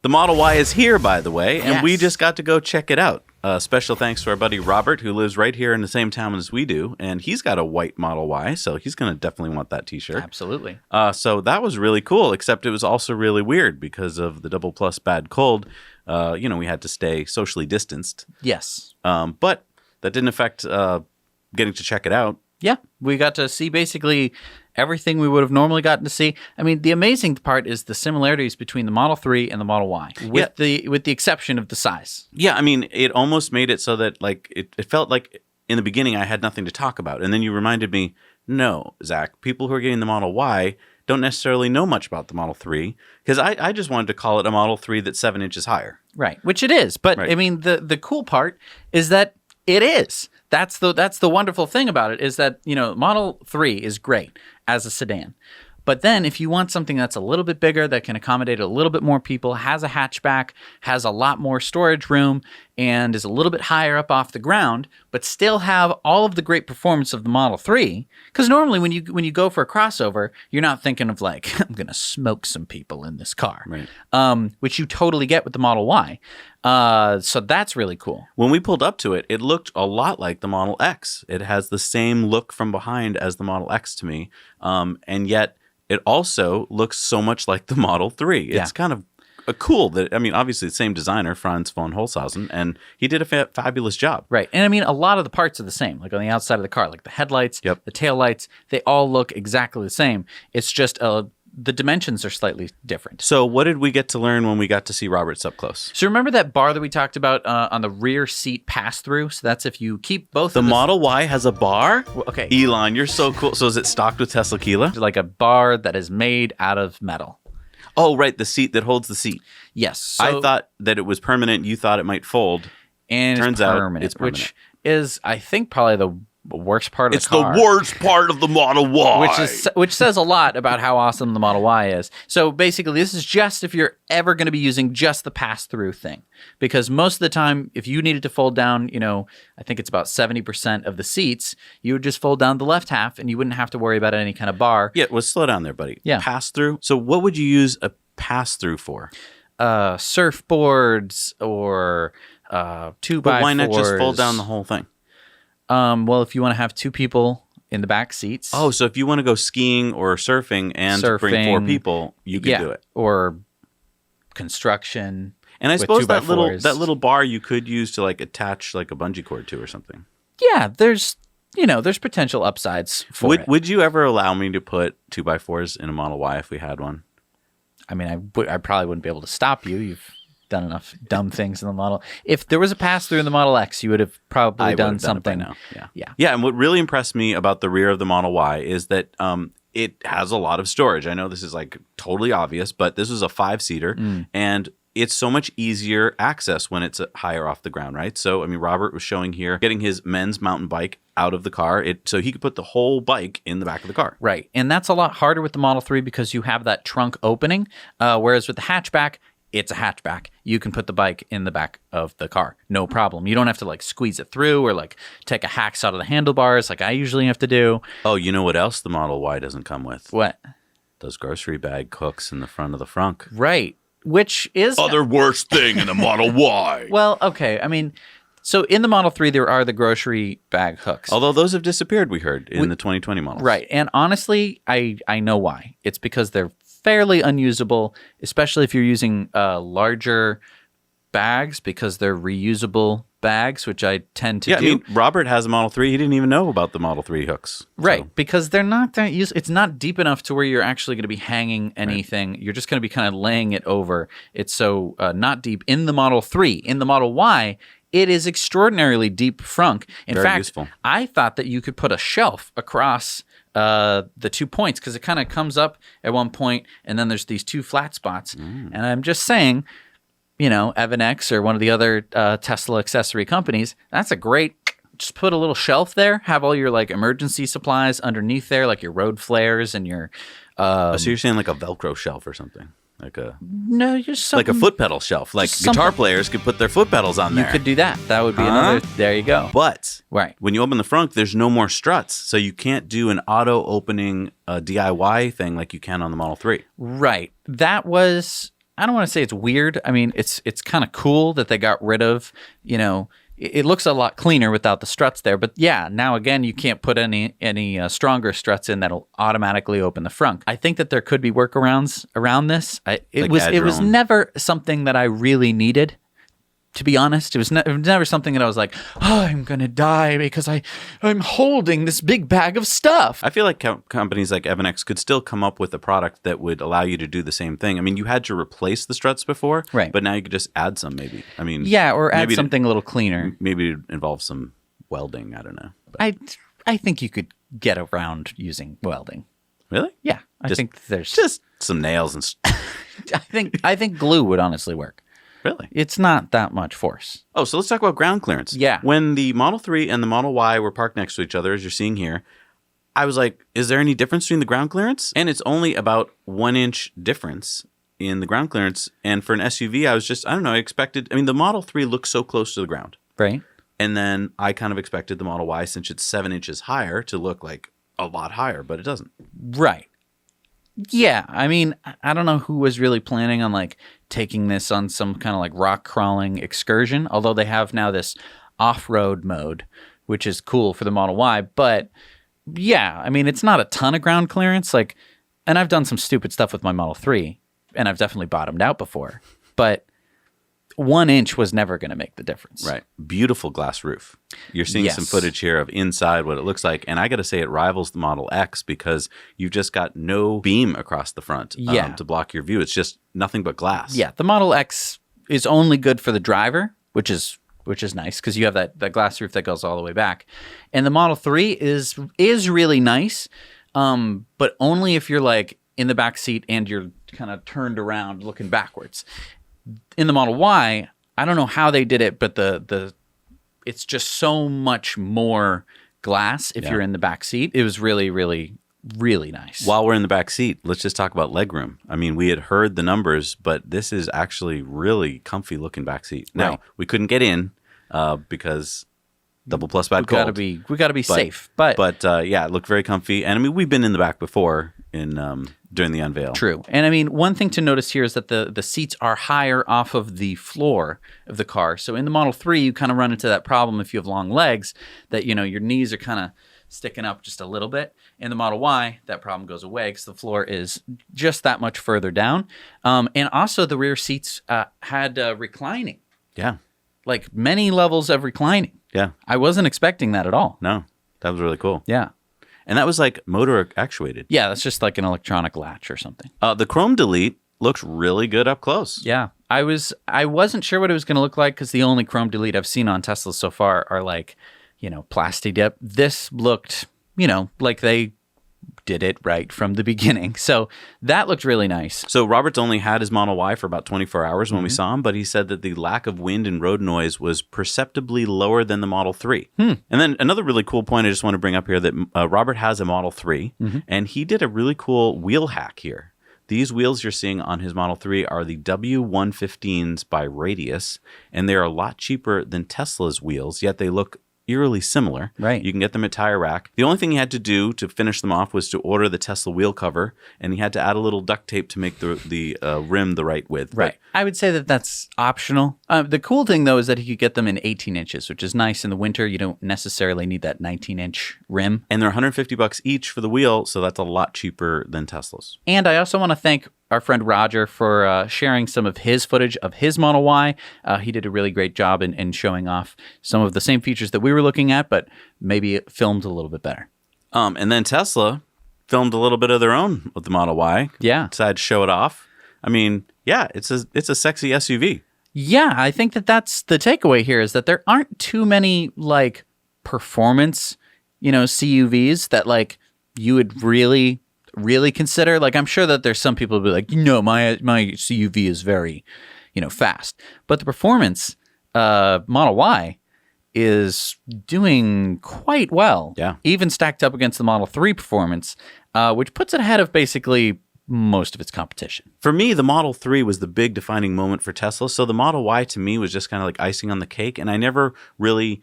The Model Y is here, by the way, and we Yes. just got to go check it out. Special thanks to our buddy Robert, who lives right here in the same town as we do, and he's got a white Model Y, so he's going to definitely want that T-shirt. Absolutely. So that was really cool, except it was also really weird because of the double plus bad cold. We had to stay socially distanced. Yes. But that didn't affect getting to check it out. Yeah, we got to see basically everything we would have normally gotten to see. I mean, the amazing part is the similarities between the Model 3 and the Model Y, with the exception of the size. Yeah, I mean, it almost made it so that like it felt like in the beginning I had nothing to talk about. And then you reminded me, no, Zach, people who are getting the Model Y don't necessarily know much about the Model 3 because I just wanted to call it a Model 3 that's 7 inches higher. Right, which it is. But Right. I mean, the cool part is that it is. That's the wonderful thing about it is that, Model 3 is great as a sedan. But then if you want something that's a little bit bigger, that can accommodate a little bit more people, has a hatchback, has a lot more storage room, and is a little bit higher up off the ground, but still have all of the great performance of the Model 3, because normally when you go for a crossover, you're not thinking of like, I'm going to smoke some people in this car, Right. which you totally get with the Model Y. So that's really cool. When we pulled up to it, it looked a lot like the Model X. It has the same look from behind as the Model X to me, and yet it also looks so much like the Model 3. It's kind of cool that, I mean, obviously the same designer, Franz von Holzhausen, and he did a fabulous job. Right. And I mean, a lot of the parts are the same, like on the outside of the car, like the headlights, Yep. the taillights, they all look exactly the same. It's just the dimensions are slightly different. So what did we get to learn when we got to see Roberts up close? So remember that bar that we talked about on the rear seat pass-through? So that's if you keep both The of Model Y has a bar? Okay. Elon, you're so cool. So is it stocked with Tesla Tequila? like a bar that is made out of metal. Oh, right, the seat that holds the seat. Yes. So, I thought that it was permanent. You thought it might fold. and turns it's out permanent, it's permanent. which is, I think, probably the worst part of the car. worst part of the Model Y. Which says a lot about how awesome the Model Y is. So basically, this is just if you're ever going to be using just the pass-through thing. Because most of the time, if you needed to fold down, I think it's about 70% of the seats, you would just fold down the left half and you wouldn't have to worry about any kind of bar. Yeah, well, slow down there, buddy. Yeah. Pass through. So what would you use a pass through for? Surfboards or 2x4s. But why not just fold down the whole thing? Well, if you want to have two people in the back seats. Oh, so if you want to go skiing or surfing and bring 4 people, you could do it. Or construction. And I with suppose that 2x4s. little bar you could use to like attach like a bungee cord to or something. Yeah, there's potential upsides for it. Would you ever allow me to put 2x4s in a Model Y if we had one? I mean, I probably wouldn't be able to stop you. You've done enough dumb things in the Model. If there was a pass-through in the Model X, you would have probably done something. It by now. Yeah. And what really impressed me about the rear of the Model Y is that it has a lot of storage. I know this is like totally obvious, but this is a 5-seater, and it's so much easier access when it's higher off the ground, right? So, I mean, Robert was showing here getting his men's mountain bike out of the car so he could put the whole bike in the back of the car. Right. And that's a lot harder with the Model 3 because you have that trunk opening, whereas with the hatchback, it's a hatchback. You can put the bike in the back of the car. No problem. You don't have to like squeeze it through or like take a hacksaw out of the handlebars like I usually have to do. Oh, you know what else the Model Y doesn't come with? What? Those grocery bag hooks in the front of the frunk. Right. Which is... Other worst thing in the Model Y. Well, okay. I mean, so in the Model 3, there are the grocery bag hooks. Although those have disappeared, we heard, in the 2020 models. Right. And honestly, I know why. It's because they're fairly unusable, especially if you're using larger bags because they're reusable bags, which I tend to do. I mean, Robert has a Model 3. He didn't even know about the Model 3 hooks. Right, So. because they're not that useful. It's not deep enough to where you're actually going to be hanging anything. Right. You're just going to be kind of laying it over. It's so not deep in the Model 3. In the Model Y, it is extraordinarily deep frunk. In Very fact, useful. I thought that you could put a shelf across the 2 points because it kind of comes up at one point and then there's these 2 flat spots. And I'm just saying, Evannex or one of the other Tesla accessory companies, that's a great, just put a little shelf there, have all your like emergency supplies underneath there, like your road flares and your... so you're saying like a Velcro shelf or something? No, just like a foot pedal shelf. Like guitar players could put their foot pedals on there. You could do that. That would be another. There you go. But right when you open the frunk, there's no more struts, so you can't do an auto opening DIY thing like you can on the Model 3. Right. That was I don't want to say it's weird. I mean, it's kind of cool that they got rid of, it looks a lot cleaner without the struts there. But yeah, now again, you can't put any stronger struts in that'll automatically open the frunk. I think that there could be workarounds around this. It was never something that I really needed. To be honest, it was never something that I was like, oh, I'm going to die because I'm holding this big bag of stuff. I feel like companies like Evannex could still come up with a product that would allow you to do the same thing. I mean, you had to replace the struts before, right? But now you could just add some, maybe. I mean, yeah, or add something a little cleaner. Maybe it involves some welding. I don't know. But I think you could get around using welding. Really? Yeah, I think there's just some nails and. I think glue would honestly work. Really? It's not that much force. Oh, so let's talk about ground clearance. Yeah. When the Model 3 and the Model Y were parked next to each other, as you're seeing here, I was like, is there any difference between the ground clearance? And it's only about 1 inch difference in the ground clearance. And for an SUV, I expected, the Model 3 looks so close to the ground. Right. And then I kind of expected the Model Y, since it's 7 inches higher, to look like a lot higher, but it doesn't. Right. Yeah, I don't know who was really planning on like taking this on some kind of like rock crawling excursion, although they have now this off-road mode, which is cool for the Model Y. But yeah, it's not a ton of ground clearance. And I've done some stupid stuff with my Model 3, and I've definitely bottomed out before. But 1 inch was never going to make the difference. Right. Beautiful glass roof. You're seeing some footage here of inside what it looks like. And I got to say, it rivals the Model X because you've just got no beam across the front to block your view. It's just nothing but glass. Yeah. The Model X is only good for the driver, which is nice because you have that glass roof that goes all the way back. And the Model 3 is really nice, but only if you're like in the back seat and you're kind of turned around looking backwards. In the Model Y, I don't know how they did it, but it's just so much more glass if you're in the back seat. It was really, really, really nice. While we're in the back seat, let's just talk about legroom. We had heard the numbers, but this is actually really comfy looking back seat. Now, we couldn't get in because double plus bad cold. We got to be safe. But yeah, it looked very comfy. And we've been in the back before during the unveil. True. And one thing to notice here is that the seats are higher off of the floor of the car. So in the Model 3, you kind of run into that problem if you have long legs that, your knees are kind of sticking up just a little bit. In the Model Y, that problem goes away because the floor is just that much further down. And also the rear seats had reclining. Yeah. Like many levels of reclining. Yeah. I wasn't expecting that at all. No, that was really cool. Yeah. And that was like motor actuated. Yeah, that's just like an electronic latch or something. The Chrome Delete looks really good up close. Yeah. I wasn't sure what it was going to look like because the only Chrome Delete I've seen on Tesla so far are like, plasti dip. This looked, like they did it right from the beginning. So that looked really nice. So Robert's only had his Model Y for about 24 hours when we saw him, but he said that the lack of wind and road noise was perceptibly lower than the Model 3. And then another really cool point I just want to bring up here that Robert has a Model 3, and he did a really cool wheel hack here. These wheels you're seeing on his Model 3 are the W115s by Radius, and they're a lot cheaper than Tesla's wheels, yet they look eerily similar. Right. You can get them at Tire Rack. The only thing he had to do to finish them off was to order the Tesla wheel cover, and he had to add a little duct tape to make the rim the right width. Right. I would say that that's optional. The cool thing, though, is that he could get them in 18 inches, which is nice. In the winter, you don't necessarily need that 19-inch rim. And they're $150 each for the wheel, so that's a lot cheaper than Tesla's. And I also want to thank our friend Roger for sharing some of his footage of his Model Y. He did a really great job in showing off some of the same features that we were looking at, but maybe it filmed a little bit better. And then Tesla filmed a little bit of their own with the Model Y. Yeah. Decided to show it off. Yeah, it's a sexy SUV. Yeah, I think that's the takeaway here is that there aren't too many like performance, CUVs that like you would really consider. Like, I'm sure that there's some people who be like, my CUV is very, fast. But the performance Model Y is doing quite well. Yeah. Even stacked up against the Model 3 performance, which puts it ahead of basically most of its competition. For me, the Model 3 was the big defining moment for Tesla. So the Model Y to me was just kind of like icing on the cake. And I never really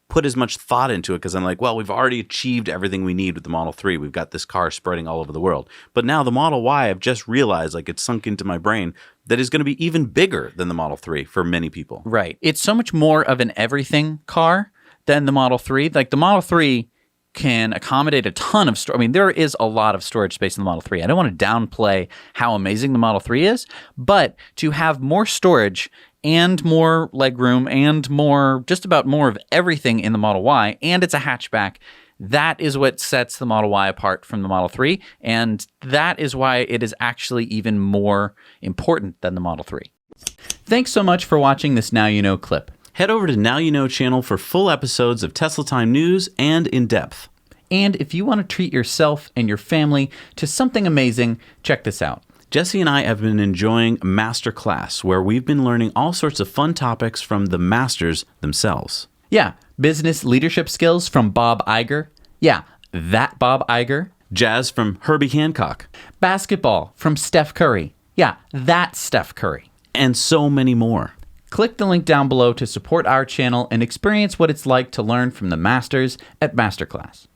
put as much thought into it because I'm like, well, we've already achieved everything we need with the Model 3. We've got this car spreading all over the world. But now the Model Y, I've just realized, like it's sunk into my brain, that is going to be even bigger than the Model 3 for many people. Right. It's so much more of an everything car than the Model 3. Like the Model 3 can accommodate a ton of storage. I mean, there is a lot of storage space in the Model 3. I don't want to downplay how amazing the Model 3 is, but to have more storage and more legroom and more, just about more of everything in the Model Y, and it's a hatchback, that is what sets the Model Y apart from the Model 3, and that is why it is actually even more important than the Model 3. Thanks so much for watching this Now You Know clip. Head over to Now You Know channel for full episodes of Tesla Time news and in depth. And if you want to treat yourself and your family to something amazing, check this out. Jesse and I have been enjoying Masterclass, where we've been learning all sorts of fun topics from the masters themselves. Yeah, business leadership skills from Bob Iger. Yeah, that Bob Iger. Jazz from Herbie Hancock. Basketball from Steph Curry. Yeah, that Steph Curry. And so many more. Click the link down below to support our channel and experience what it's like to learn from the masters at Masterclass.